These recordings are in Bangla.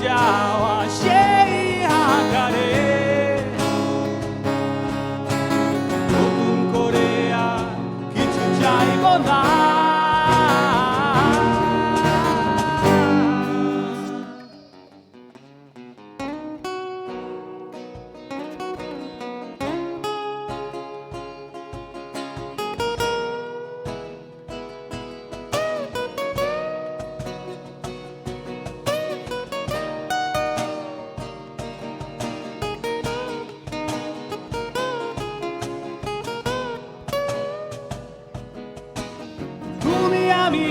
যাওয়া সেই আকারে নতুন করে আর কিছু চাইব না। তুমি আমি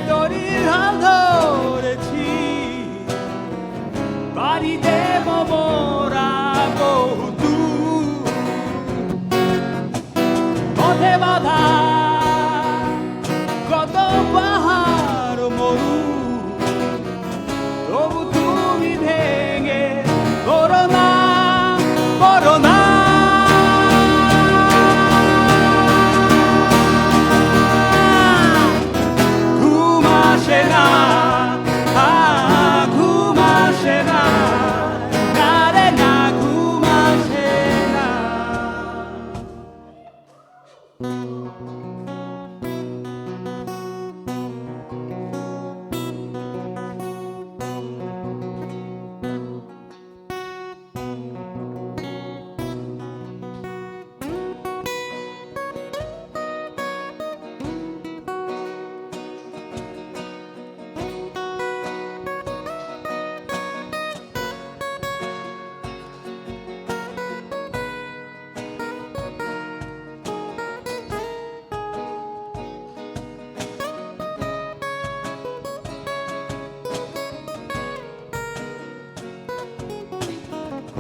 দড়ির হাল ধরেছি, বাড়ি দেব মোরা বহুদূর, পথে বাধা কত পাহাড় মরু, তবু তুমি ভেঙে করো না, করো না।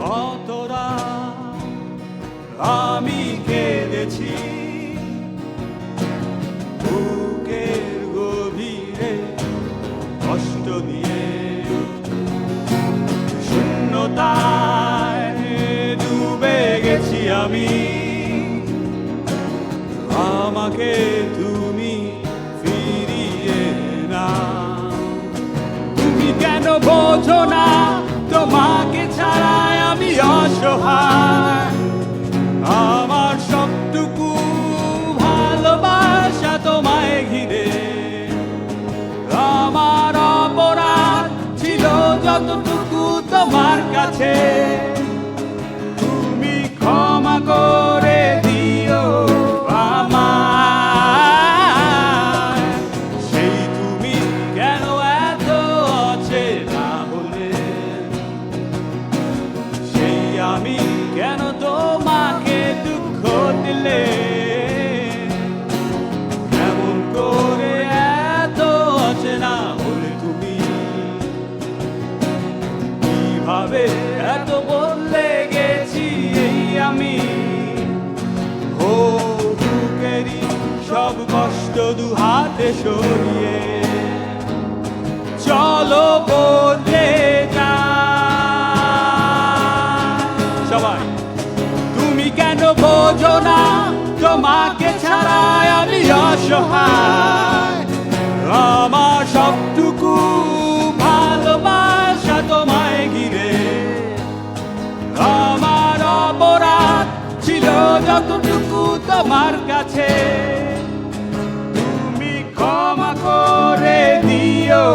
কতরা আমি কেঁদেছি বুকের গভীরে কষ্ট নিয়ে, শূন্যতায় ডুবে গেছি আমি, আমাকে তুমি ফিরিয়ে না। তুমি কেন বোঝো না তোমাকে ছাড়াই আমি অসহায়, আমার সবটুকু ভালোবাসা তোমায় ঘিরে, আমার অপরাধ ছিল যতটুকু তোমার কাছে, তুমি ক্ষমা করে দিও আমায়। সেই তুমি কেন এত অচেনা হলে, সেই আমি কেন তোমাকে দুঃখ দিলে, কেমন করে এত অচেনা হলে তুমি, কিভাবে এত বদলে গেছি এই আমি। ও বুকেরই সব কষ্ট দু হাতে সরিয়ে চলো বদলে যা। সবাই তুমি কেন বোঝো না তোমাকে ছাড়াই আমি অসহায়, আমার সবটুকু ভালোবাসা তোমায় ঘিরে, আমার অপরাধ ছিল যতটুকু তোমার কাছে, তুমি ক্ষমা করে দিও।